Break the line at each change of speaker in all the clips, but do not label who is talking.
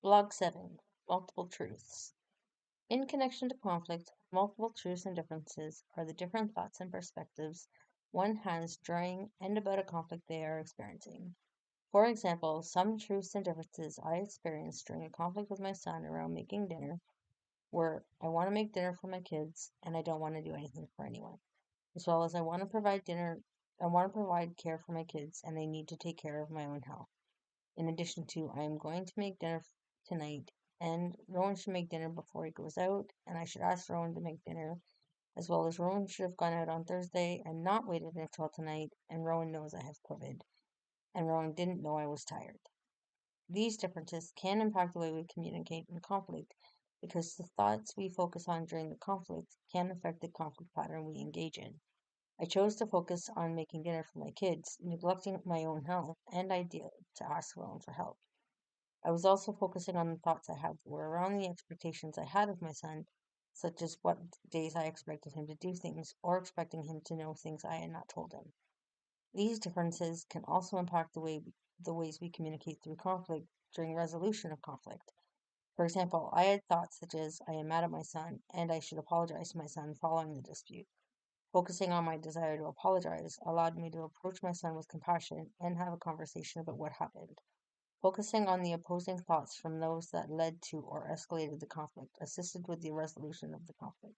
Blog 7 Multiple Truths. In connection to conflict, multiple truths and differences are the different thoughts and perspectives one has during and about a conflict they are experiencing. For example, some truths and differences I experienced during a conflict with my son around making dinner were I want to make dinner for my kids and I don't want to do anything for anyone, as well as I want to provide care for my kids and I need to take care of my own health. In addition to, I am going to make dinner tonight, and Rowan should make dinner before he goes out, and I should ask Rowan to make dinner, as well as Rowan should have gone out on Thursday and not waited until tonight, and Rowan knows I have COVID, and Rowan didn't know I was tired. These differences can impact the way we communicate in conflict because the thoughts we focus on during the conflict can affect the conflict pattern we engage in. I chose to focus on making dinner for my kids, neglecting my own health, and I did to ask Rowan for help. I was also focusing on the thoughts I had that were around the expectations I had of my son, such as what days I expected him to do things or expecting him to know things I had not told him. These differences can also impact the ways we communicate through conflict during resolution of conflict. For example, I had thoughts such as I am mad at my son and I should apologize to my son following the dispute. Focusing on my desire to apologize allowed me to approach my son with compassion and have a conversation about what happened. Focusing on the opposing thoughts from those that led to or escalated the conflict assisted with the resolution of the conflict.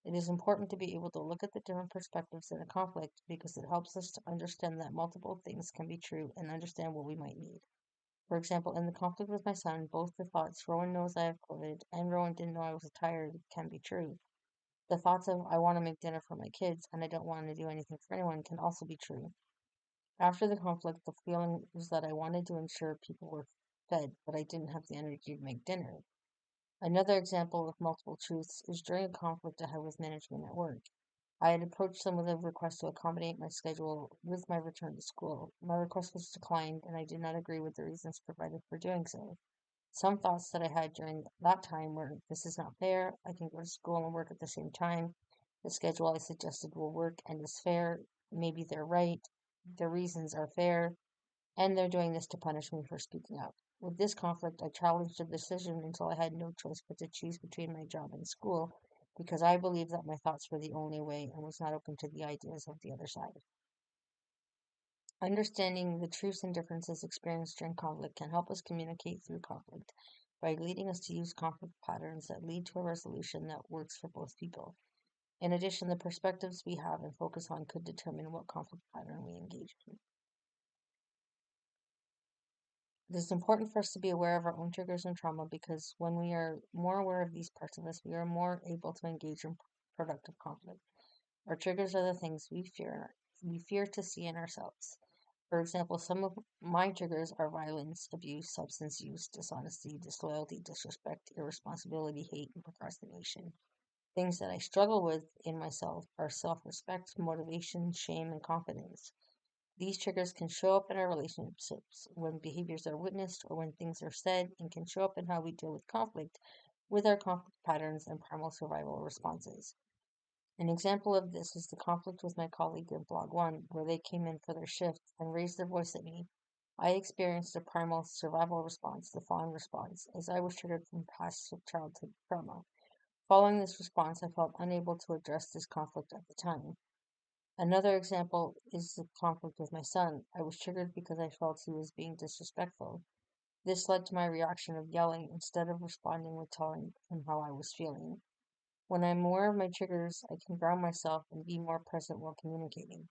It is important to be able to look at the different perspectives in a conflict because it helps us to understand that multiple things can be true and understand what we might need. For example, in the conflict with my son, both the thoughts Rowan knows I have COVID and Rowan didn't know I was tired can be true. The thoughts of I want to make dinner for my kids and I don't want to do anything for anyone can also be true. After the conflict, the feeling was that I wanted to ensure people were fed, but I didn't have the energy to make dinner. Another example of multiple truths is during a conflict I had with management at work. I had approached them with a request to accommodate my schedule with my return to school. My request was declined, and I did not agree with the reasons provided for doing so. Some thoughts that I had during that time were, this is not fair, I can go to school and work at the same time, the schedule I suggested will work and is fair, maybe they're right, their reasons are fair, and they're doing this to punish me for speaking up. With this conflict, I challenged the decision until I had no choice but to choose between my job and school because I believed that my thoughts were the only way and was not open to the ideas of the other side. Understanding the truths and differences experienced during conflict can help us communicate through conflict by leading us to use conflict patterns that lead to a resolution that works for both people. In addition, the perspectives we have and focus on could determine what conflict pattern we engage in. It is important for us to be aware of our own triggers and trauma because when we are more aware of these parts of us, we are more able to engage in productive conflict. Our triggers are the things we fear to see in ourselves. For example, some of my triggers are violence, abuse, substance use, dishonesty, disloyalty, disrespect, irresponsibility, hate, and procrastination. Things that I struggle with in myself are self-respect, motivation, shame, and confidence. These triggers can show up in our relationships when behaviors are witnessed or when things are said, and can show up in how we deal with conflict with our conflict patterns and primal survival responses. An example of this is the conflict with my colleague in Blog 1, where they came in for their shift and raised their voice at me. I experienced a primal survival response, the fawn response, as I was triggered from past childhood trauma. Following this response, I felt unable to address this conflict at the time. Another example is the conflict with my son. I was triggered because I felt he was being disrespectful. This led to my reaction of yelling instead of responding with telling him how I was feeling. When I'm aware of my triggers, I can ground myself and be more present while communicating.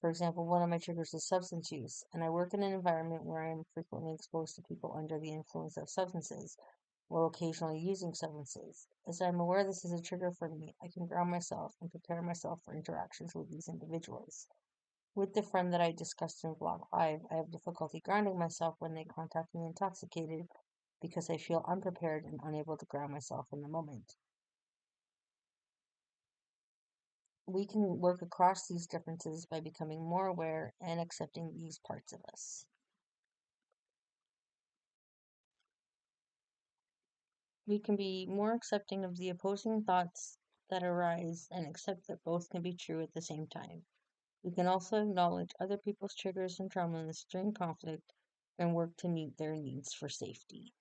For example, one of my triggers is substance use, and I work in an environment where I am frequently exposed to people under the influence of substances, while occasionally using substances. As I'm aware this is a trigger for me, I can ground myself and prepare myself for interactions with these individuals. With the friend that I discussed in Vlog 5, I have difficulty grounding myself when they contact me intoxicated because I feel unprepared and unable to ground myself in the moment. We can work across these differences by becoming more aware and accepting these parts of us. We can be more accepting of the opposing thoughts that arise and accept that both can be true at the same time. We can also acknowledge other people's triggers and traumas during conflict and work to meet their needs for safety.